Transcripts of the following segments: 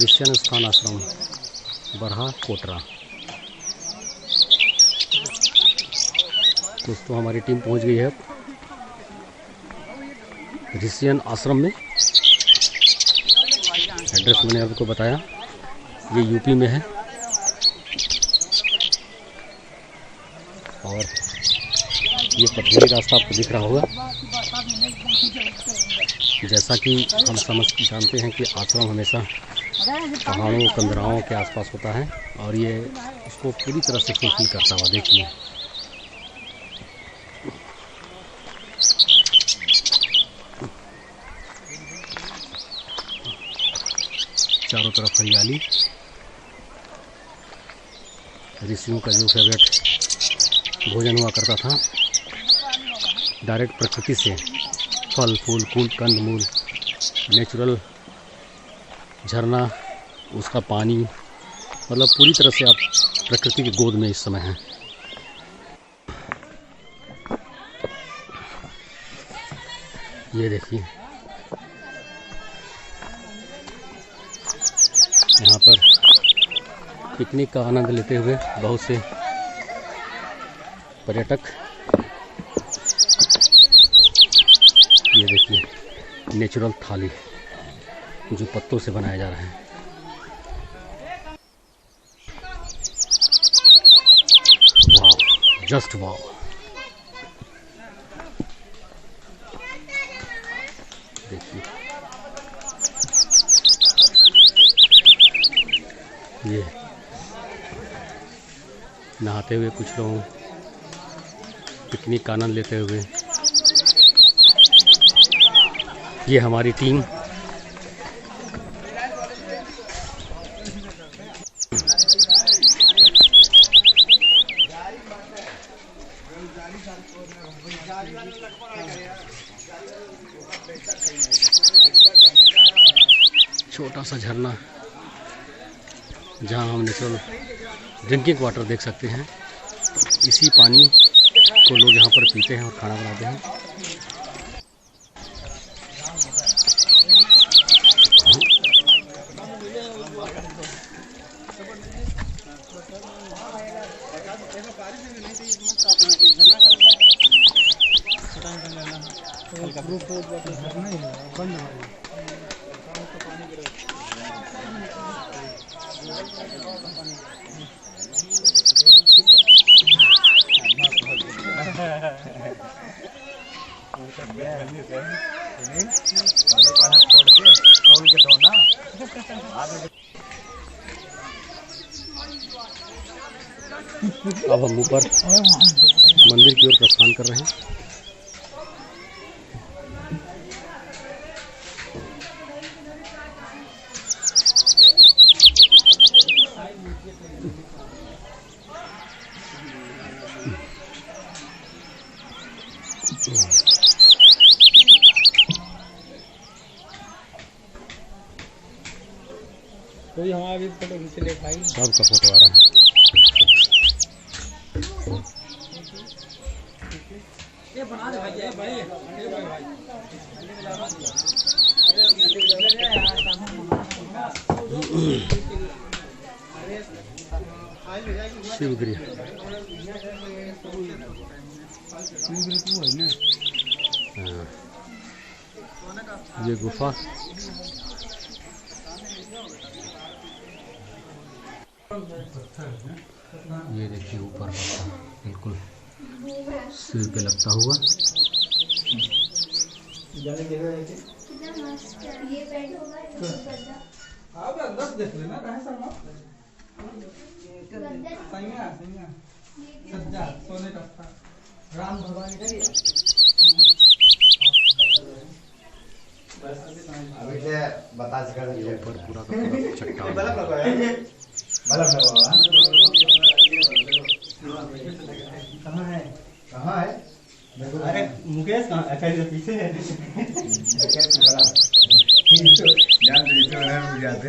ऋष्यन स्थान आश्रम बरहा कोटरा। दोस्तों हमारी टीम पहुंच गई है ऋषियन आश्रम में। एड्रेस मैंने आपको बताया, ये यूपी में है। और ये पथरीली रास्ता आपको दिख रहा होगा। जैसा कि हम जानते हैं कि आश्रम हमेशा पहाड़ों कंदराओं के आसपास होता है और ये उसको पूरी तरह से फुलफिल करता हुआ देखिए। चारों तरफ हरियाली। ऋषियों का जो फेवरेट भोजन हुआ करता था, डायरेक्ट प्रकृति से फल फूल कंद मूल, नेचुरल झरना, उसका पानी, मतलब पूरी तरह से आप प्रकृति की गोद में इस समय हैं। ये देखिए यहाँ पर पिकनिक का आनंद लेते हुए बहुत से पर्यटक, ये देखिए नेचुरल थाली जो पत्तों से बनाया जा रहा है। वाव, जस्ट वाव। देखिए ये नहाते हुए कुछ लोग, पिकनिक का आनंद लेते हुए। ये हमारी टीम छोटा सा झरना जहाँ हम नेचुरल ड्रिंकिंग वाटर देख सकते हैं। इसी पानी को लोग यहाँ पर पीते हैं और खाना बनाते हैं। अब हम ऊपर मंदिर की ओर प्रस्थान कर रहे हैं। कोई हमारा भी फोटो खींच ले भाई। सबका फोटो आ रहा है। ये बना दे भाई, ये भाई, ये भाई। शिवगिरी ये गुफा ये देखिए ऊपर बिल्कुल सिर पे लगता हुआ। देख लेना सज्जा सोने का था, राम भगवान अभी से बता ऊपर पूरा का पूरा चट्टान कहाँ है? कहाँ है? अरे मुकेश कहाँ? अच्छा पीछे है। जान जाते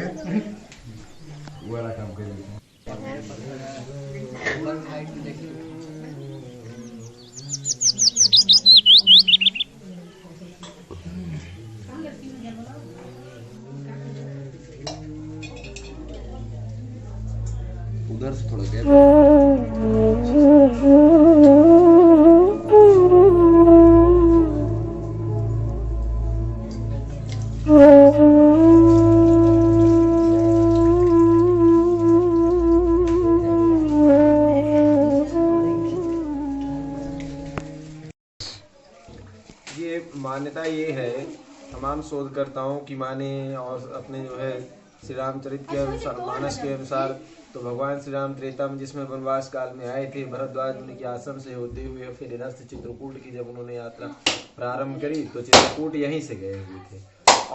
वो वाला काम कर उधर से थोड़ा गैप ये मान्यता ये है तमाम शोधकर्ताओं की माने और अपने जो है श्री रामचरित के अनुसार मानस के अनुसार तो भगवान श्री राम त्रेता में जिसमें वनवास काल में आए थे भरद्वाज मुनि के आश्रम से होते हुए फिर इधर से चित्रकूट की जब उन्होंने यात्रा प्रारंभ करी तो चित्रकूट यहीं से गए हुए थे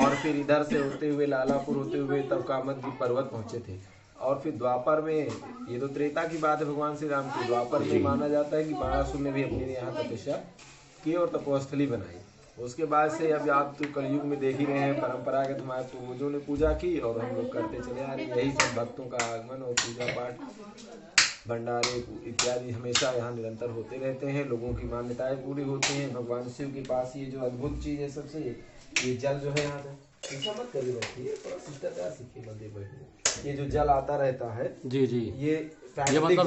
और फिर इधर से होते हुए लालापुर होते हुए तब कामदगिरी पर्वत पहुंचे थे और फिर द्वापर में ये तो त्रेता की बात है भगवान श्री राम की द्वापर में माना जाता है कि बाणासुर ने भी अपने यहाँ तपस्या की और तपोस्थली बनाई। उसके बाद से अब आप तो कलयुग में देख ही रहे हैं परंपरागत हमारे पूर्वजों ने पूजा की और हम लोग करते चले आ रहे हैं। यही सब भक्तों का आगमन और पूजा पाठ भंडारे इत्यादि हमेशा यहाँ निरंतर होते रहते हैं। लोगों की मान्यताएं पूरी होती हैं। भगवान शिव के पास ये जो अद्भुत चीज है सबसे ये जल जो है यहाँ से ऐसा मत करिए बैठिए थोड़ा शिष्टाचार सीखिए मंदिर बैठिए। ये जो जल आता रहता है जी जी ये मतलब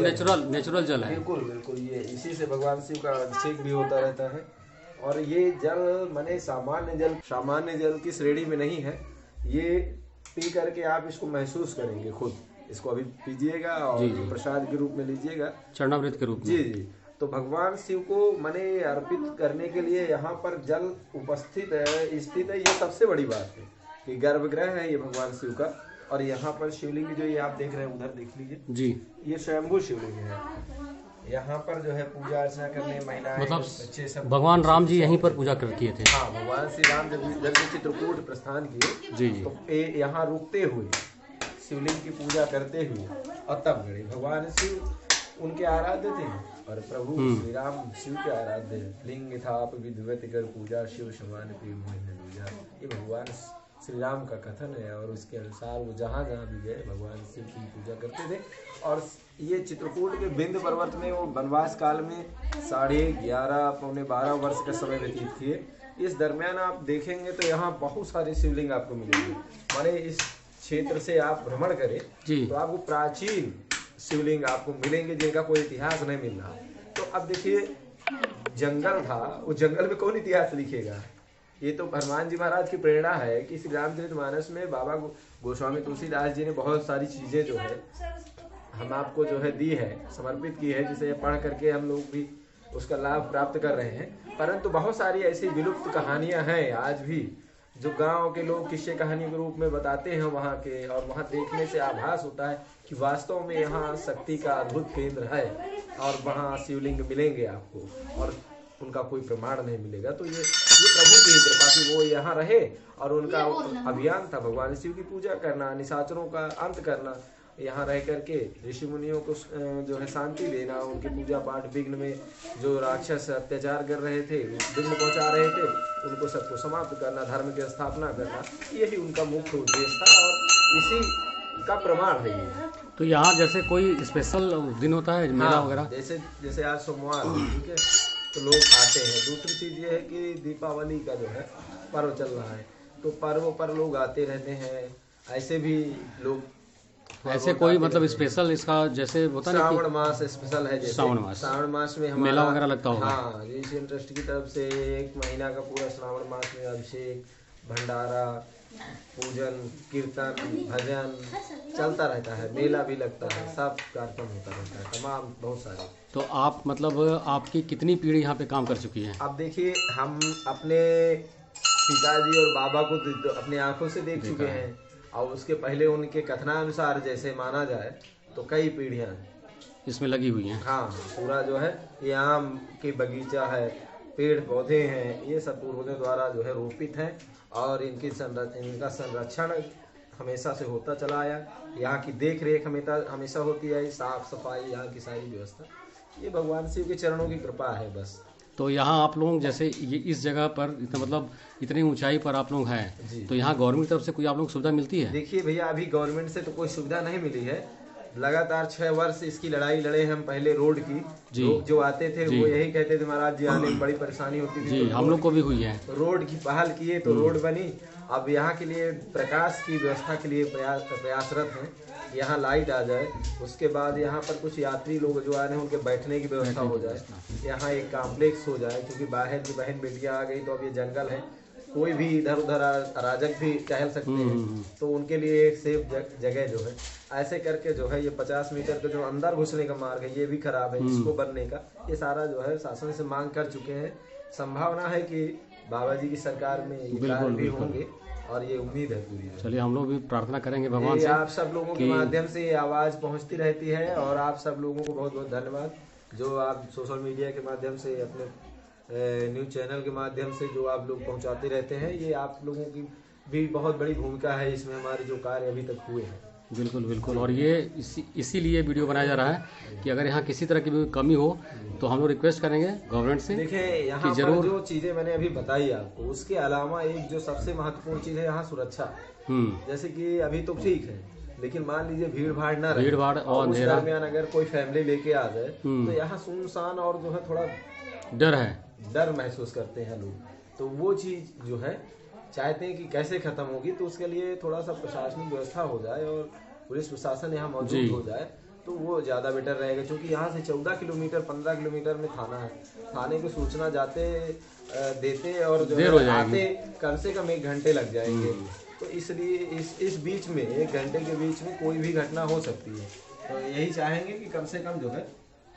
नेचुरल जल है। बिल्कुल बिल्कुल ये इसी से भगवान शिव का अभिषेक भी होता रहता है और ये जल माने सामान्य जल की श्रेणी में नहीं है। ये पी करके आप इसको महसूस करेंगे खुद। इसको अभी पीजिएगा और प्रसाद के रूप में लीजिएगा चरणामृत के रूप में। जी जी तो भगवान शिव को माने अर्पित करने के लिए यहाँ पर जल उपस्थित है स्थित है। ये सबसे बड़ी बात है कि गर्भगृह है ये भगवान शिव का और यहाँ पर शिवलिंग जो ये आप देख रहे हैं उधर देख लीजिए जी ये स्वयंभू शिवलिंग है। यहाँ पर जो है पूजा अर्चना करने महिलाएं मतलब बच्चे सब भगवान राम जी यहीं पर पूजा किए थे। हाँ भगवान श्री राम जब से चित्रकूट प्रस्थान किए जी जी तो यहाँ रुकते हुए शिवलिंग की पूजा करते हुए और तब गए। भगवान शिव उनके आराध्य थे और प्रभु श्री राम शिव के आराध्य लिंग था विधिवत कर पूजा शिव समान प्रेम दूजा। ये भगवान श्री राम का कथन है और उसके अनुसार वो जहाँ जहाँ भी गए भगवान शिव की पूजा करते थे। और ये चित्रकूट के बिंद पर्वत में वो वनवास काल में 11.5 पौने 12 वर्ष का समय व्यतीत किए। इस दरमियान आप देखेंगे तो यहाँ बहुत सारे शिवलिंग आपको मिलेंगे। माने इस क्षेत्र से आप भ्रमण करें तो आपको प्राचीन शिवलिंग आपको मिलेंगे जिनका कोई इतिहास नहीं मिल रहा। तो अब देखिए जंगल था वो जंगल में कौन इतिहास लिखेगा। ये तो हनुमान जी महाराज की प्रेरणा है कि श्री रामचरितमानस में बाबा गोस्वामी तुलसीदास जी ने बहुत सारी चीजें जो है हम आपको जो है दी है समर्पित की है जिसे पढ़ करके हम लोग भी उसका लाभ प्राप्त कर रहे हैं। परंतु बहुत सारी ऐसी विलुप्त कहानियां हैं आज भी जो गांव के लोग किस्से कहानी के रूप में बताते हैं वहाँ के और वहाँ देखने से आभास होता है कि वास्तव में यहाँ शक्ति का अद्भुत केंद्र है और वहाँ शिवलिंग मिलेंगे आपको और उनका कोई प्रमाण नहीं मिलेगा। तो ये प्रभु की कृपा कि वो यहाँ रहे और उनका अभियान था भगवान शिव की पूजा करना निशाचरों का अंत करना यहाँ रह करके ऋषि मुनियों को जो है शांति देना उनके पूजा पाठ विघ्न में जो राक्षस अत्याचार कर रहे थे विघ्न पहुँचा रहे थे उनको सबको समाप्त करना धर्म की स्थापना करना यही उनका मुख्य उद्देश्य था और इसी का प्रमाण है ये। तो यहाँ जैसे कोई स्पेशल दिन होता है मेला वगैरह जैसे आज सोमवार ठीक है तो लोग आते हैं। दूसरी चीज ये है कि दीपावली का जो है पर्व चल रहा है तो पर्व पर लोग आते रहते हैं। ऐसे भी लोग ऐसे कोई मतलब स्पेशल इसका जैसे होता है श्रावण मास स्पेशल है। जैसे श्रावण मास में मेला वगैरह लगता होगा। हाँ एशियन ट्रस्ट की तरफ से 1 महीना का पूरा श्रावण मास में अभिषेक भंडारा पूजन कीर्तन भजन चलता रहता है। मेला भी लगता है सब कार्यक्रम होता रहता है तमाम बहुत सारे। तो आप मतलब आपकी कितनी पीढ़ी यहाँ पे काम कर चुकी है। अब देखिए हम अपने पिताजी और बाबा को अपने आंखों से देख चुके हैं और उसके पहले उनके कथनानुसार जैसे माना जाए तो कई पीढ़ियां इसमें लगी हुई हैं। हाँ पूरा जो है ये आम के बगीचा है पेड़ पौधे हैं ये सब पूर्वजों द्वारा जो है रोपित हैं और इनका संरक्षण हमेशा से होता चला आया। यहाँ की देख रेख हमेशा होती है साफ सफाई यहाँ की सारी व्यवस्था ये भगवान शिव के चरणों की कृपा है बस। तो यहाँ आप लोग जैसे ये इस जगह पर मतलब इतनी ऊंचाई पर आप लोग हैं तो यहाँ गवर्नमेंट की तरफ से कोई आप लोग सुविधा मिलती है। देखिए भैया अभी गवर्नमेंट से तो कोई सुविधा नहीं मिली है। लगातार 6 वर्ष इसकी लड़ाई लड़े हम पहले रोड की लोग जो आते थे वो यही कहते थे महाराज जी आने में बड़ी परेशानी होती थी। जी हम लोग को भी हुई है। रोड की पहल किए तो रोड बनी अब यहाँ के लिए प्रकाश की व्यवस्था के लिए प्रयासरत हैं, यहाँ लाइट आ जाए, उसके बाद यहाँ पर कुछ यात्री लोग जो आ रहे हैं उनके बैठने की व्यवस्था हो जाए, यहाँ एक कॉम्प्लेक्स हो जाए, क्योंकि बाहर की बहन बेटियाँ आ गई तो अब ये जंगल है, कोई भी इधर उधर अराजक भी टहल सकते हैं, तो उनके लिए एक सेफ जगह जो है ऐसे करके जो है ये 50 मीटर का जो अंदर घुसने का मार्ग है ये भी खराब है, इसको बनने का ये सारा जो है शासन से मांग कर चुके हैं। संभावना है कि बाबा जी की सरकार में ये कार्य भी होंगे और ये उम्मीद है पूरी। चलिए हम लोग भी प्रार्थना करेंगे भगवान से आप सब लोगों के माध्यम से ये आवाज पहुंचती रहती है और आप सब लोगों को बहुत बहुत धन्यवाद जो आप सोशल मीडिया के माध्यम से अपने न्यूज चैनल के माध्यम से जो आप लोग पहुंचाते रहते हैं, ये आप लोगों की भी बहुत बड़ी भूमिका है इसमें हमारे जो कार्य अभी तक हुए हैं। बिल्कुल बिल्कुल, और ये इसीलिए वीडियो बनाया जा रहा है कि अगर यहाँ किसी तरह की भी कमी हो तो हम लोग रिक्वेस्ट करेंगे गवर्नमेंट से। देखिए यहाँ पर जो चीजें मैंने अभी बताई आपको, उसके अलावा एक जो सबसे महत्वपूर्ण चीज है यहाँ सुरक्षा। जैसे कि अभी तो ठीक है, लेकिन मान लीजिए भीड़ भाड़ ना रहे, भीड़ भाड़ और उस दरमियान अगर कोई फैमिली लेके आ जाए तो यहाँ सुनसान और जो है थोड़ा डर महसूस करते हैं लोग, तो वो चीज जो है चाहते हैं कि कैसे खत्म होगी, तो उसके लिए थोड़ा सा प्रशासनिक व्यवस्था हो जाए और पुलिस प्रशासन यहाँ मौजूद हो जाए तो वो ज्यादा बेटर रहेगा। क्योंकि यहाँ से 14 किलोमीटर 15 किलोमीटर में थाना है, थाने को सूचना जाते देते और जो आते कम से कम 1 घंटे लग जाएंगे, तो इसलिए इस बीच में 1 घंटे के बीच में कोई भी घटना हो सकती है। तो यही चाहेंगे कि कम से कम जो है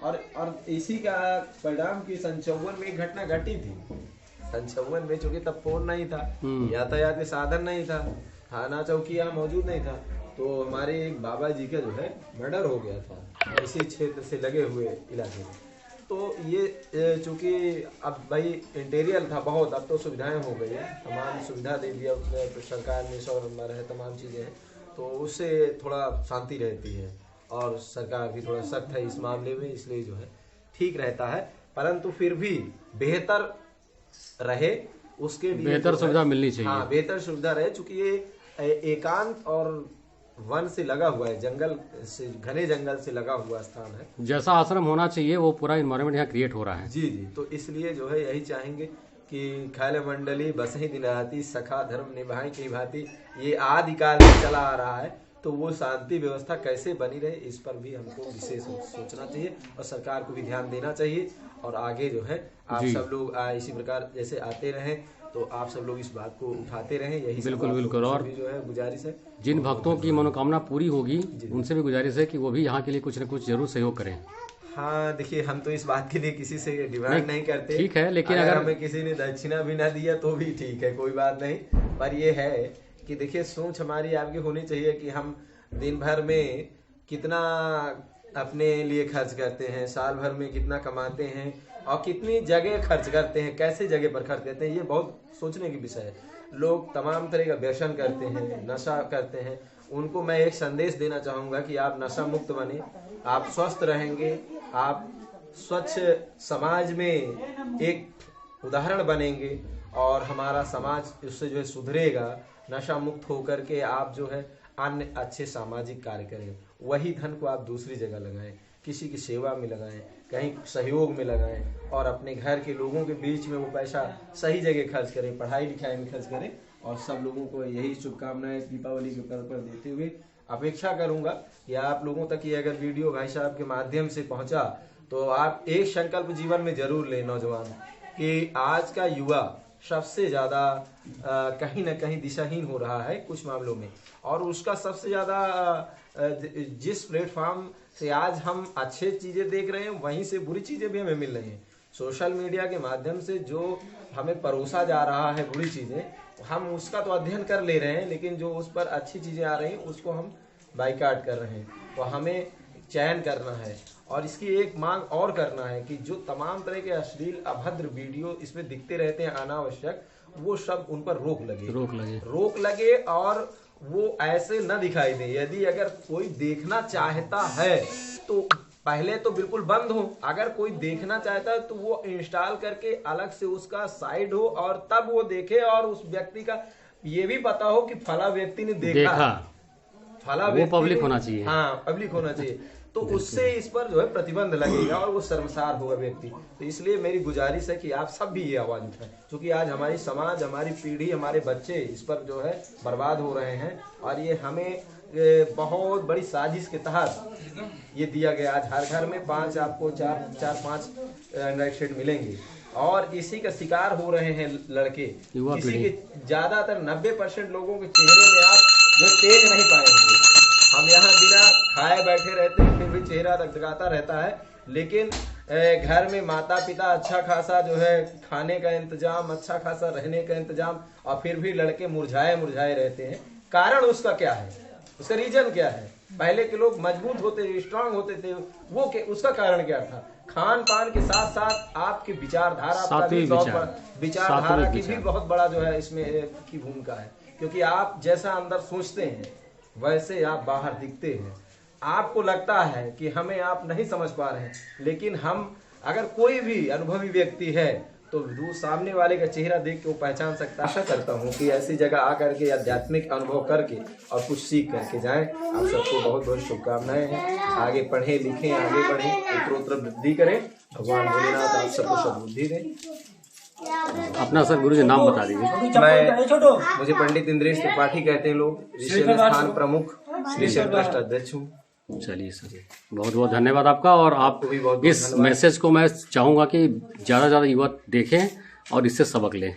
और इसी का परिणाम की 57 में एक घटना घटी थी। 57 में चूंकि तब फोन नहीं था, यातायात के साधन नहीं था, थाना चौकी यहाँ मौजूद नहीं था, तो हमारे एक बाबा जी का जो है मर्डर हो गया था इसी क्षेत्र से लगे हुए इलाके में। तो ये चूंकि अब भाई इंटीरियर था बहुत, अब तो सुविधाएं हो गई है, तमाम सुविधा दे दिया उसने सरकार ने, 100 नंबर है, तमाम चीजें हैं, तो उससे थोड़ा शांति रहती है और सरकार भी थोड़ा सख्त है इस मामले में, इसलिए जो है ठीक रहता है। परंतु फिर भी बेहतर रहे उसके लिए बेहतर सुविधा मिलनी चाहिए। हाँ, बेहतर सुविधा रहे, चूंकि ये एकांत और वन से लगा हुआ है, जंगल से, घने जंगल से लगा हुआ स्थान है, जैसा आश्रम होना चाहिए वो पूरा इन्वायरमेंट यहाँ क्रिएट हो रहा है। जी जी, तो इसलिए जो है यही चाहेंगे कि खैल मंडली बसही दिन राती, सखा धर्म निभाएं की भांति, ये आदिकाल में चला आ रहा है, तो वो शांति व्यवस्था कैसे बनी रहे इस पर भी हमको विशेष सोचना चाहिए और सरकार को भी ध्यान देना चाहिए। और आगे जो है आप सब लोग इसी प्रकार जैसे आते रहें, तो आप सब लोग इस बात को उठाते रहें, यही बिल्कुल बिल्कुल। और जो है गुजारिश है, जिन भक्तों की मनोकामना पूरी होगी उनसे भी गुजारिश है कि वो भी यहाँ के लिए कुछ न कुछ जरूर सहयोग करें। हाँ देखिए, हम तो इस बात के लिए किसी से डिमांड नहीं करते, ठीक है, लेकिन अगर हमें किसी ने दक्षिणा भी ना दिया तो भी ठीक है, कोई बात नहीं। पर ये है कि देखिए सोच हमारी आपकी होनी चाहिए कि हम दिन भर में कितना अपने लिए खर्च करते हैं, साल भर में कितना कमाते हैं और कितनी जगह खर्च करते हैं, कैसे जगह पर खर्च करते हैं, ये बहुत सोचने की विषय है। लोग तमाम तरह का व्यसन करते हैं, नशा करते हैं, उनको मैं एक संदेश देना चाहूंगा कि आप नशा मुक्त बने, आप स्वस्थ रहेंगे, आप स्वच्छ समाज में एक उदाहरण बनेंगे और हमारा समाज उससे जो है सुधरेगा। नशा मुक्त होकर के आप जो है अन्य अच्छे सामाजिक कार्य करें, वही धन को आप दूसरी जगह लगाएं, किसी की सेवा में लगाएं, कहीं सहयोग में लगाएं और अपने घर के लोगों के बीच में वो पैसा सही जगह खर्च करें, पढ़ाई लिखाई में खर्च करें। और सब लोगों को यही शुभकामनाएं दीपावली के पर्व पर देते हुए अपेक्षा करूंगा कि आप लोगों तक ये अगर वीडियो भाई साहब के माध्यम से पहुंचा तो आप एक संकल्प जीवन में जरूर लें नौजवान, कि आज का युवा सबसे ज्यादा कहीं ना कहीं दिशाहीन हो रहा है कुछ मामलों में, और उसका सबसे ज्यादा जिस प्लेटफॉर्म से आज हम अच्छे चीजें देख रहे हैं वहीं से बुरी चीजें भी हमें मिल रही हैं। सोशल मीडिया के माध्यम से जो हमें परोसा जा रहा है बुरी चीजें, हम उसका तो अध्ययन कर ले रहे हैं, लेकिन जो उस पर अच्छी चीजें आ रही हैं उसको हम बाइकाट कर रहे हैं। तो हमें चयन करना है और इसकी एक मांग और करना है कि जो तमाम तरह के अश्लील अभद्र वीडियो इसमें दिखते रहते हैं अनावश्यक, वो सब उन पर रोक लगे और वो ऐसे न दिखाई दे। यदि अगर कोई देखना चाहता है तो पहले तो बिल्कुल बंद हो, अगर कोई देखना चाहता है तो वो इंस्टॉल करके अलग से उसका साइड हो और तब वो देखे और उस व्यक्ति का ये भी पता हो कि फला व्यक्ति ने देखा। फला वो व्यक्ति पब्लिक हो- होना चाहिए। हाँ, पब्लिक होना चाहिए, तो उससे इस पर जो है प्रतिबंध लगेगा और वो शर्मसार होगा व्यक्ति। तो इसलिए मेरी गुजारिश है कि आप सब भी ये आवाज उठाएं, क्योंकि आज हमारी समाज, हमारी पीढ़ी, हमारे बच्चे इस पर जो है बर्बाद हो रहे हैं और ये हमें बहुत बड़ी साजिश के तहत ये दिया गया। आज हर घर में 5 आपको 4-5 एंड्रॉइड सेट मिलेंगे और इसी का शिकार हो रहे हैं लड़के। युवा इसी पीढ़ी। के ज्यादातर 90% लोगों के चेहरे में आप जो तेज नहीं पाएंगे। हम यहाँ बिना खाए बैठे रहते हैं, फिर भी चेहरा दगदगाता रहता है, लेकिन घर में माता पिता अच्छा खासा जो है खाने का इंतजाम, अच्छा खासा रहने का इंतजाम, और फिर भी लड़के मुरझाए मुरझाए रहते हैं। कारण उसका क्या है, उसका रीजन क्या है? पहले के लोग मजबूत होते थे, स्ट्रांग होते थे, उसका कारण क्या था? खान पान के साथ साथ आपकी विचारधारा का भी बहुत बड़ा, विचारधारा की भी बहुत बड़ा जो है इसमें की भूमिका है, क्योंकि आप जैसा अंदर सोचते हैं वैसे आप बाहर दिखते हैं। आपको लगता है कि हमें आप नहीं समझ पा रहे हैं, लेकिन हम अगर कोई भी अनुभवी व्यक्ति है तो दूर सामने वाले का चेहरा देख के वो पहचान सकता है। आशा करता हूँ कि ऐसी जगह आकर के आध्यात्मिक अनुभव करके और कुछ सीख करके जाएं। आप सबको बहुत बहुत शुभकामनाएं हैं। आगे पढ़ें लिखें, आगे बढ़ें, उत्तरोत्तर वृद्धि करें। भगवान भोलेनाथ आप सबको सद्बुद्धि दें। अपना सर गुरु जी नाम बता दीजिए। मुझे पंडित इंद्रेश त्रिपाठी कहते हैं लोग, ऋषि स्थान प्रमुख, ऋषि ट्रस्ट अध्यक्ष हूँ। चलिए सर, बहुत बहुत धन्यवाद आपका। और आप भी बहुत इस धन्यवाद। मैसेज को मैं चाहूँगा कि ज़्यादा से ज़्यादा युवा देखें और इससे सबक लें।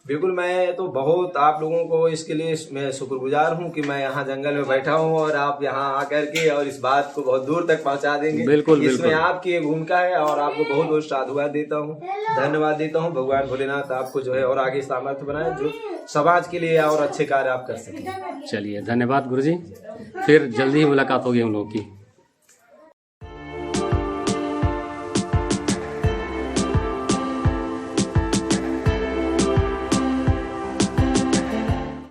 बिल्कुल, मैं तो बहुत आप लोगों को इसके लिए मैं शुक्रगुजार हूँ कि मैं यहाँ जंगल में बैठा हूँ और आप यहाँ आकर के और इस बात को बहुत दूर तक पहुँचा देंगे। बिल्कुल, इसमें बिल्कुल। आपकी एक भूमिका है और आपको बहुत बहुत साधुवाद देता हूँ, धन्यवाद देता हूँ। भगवान भोलेनाथ आपको जो है और आगे सामर्थ्य बनाए, जो समाज के लिए और अच्छे कार्य आप कर सकें। चलिए धन्यवाद गुरु जी, फिर जल्दी ही मुलाकात होगी हम लोगों की।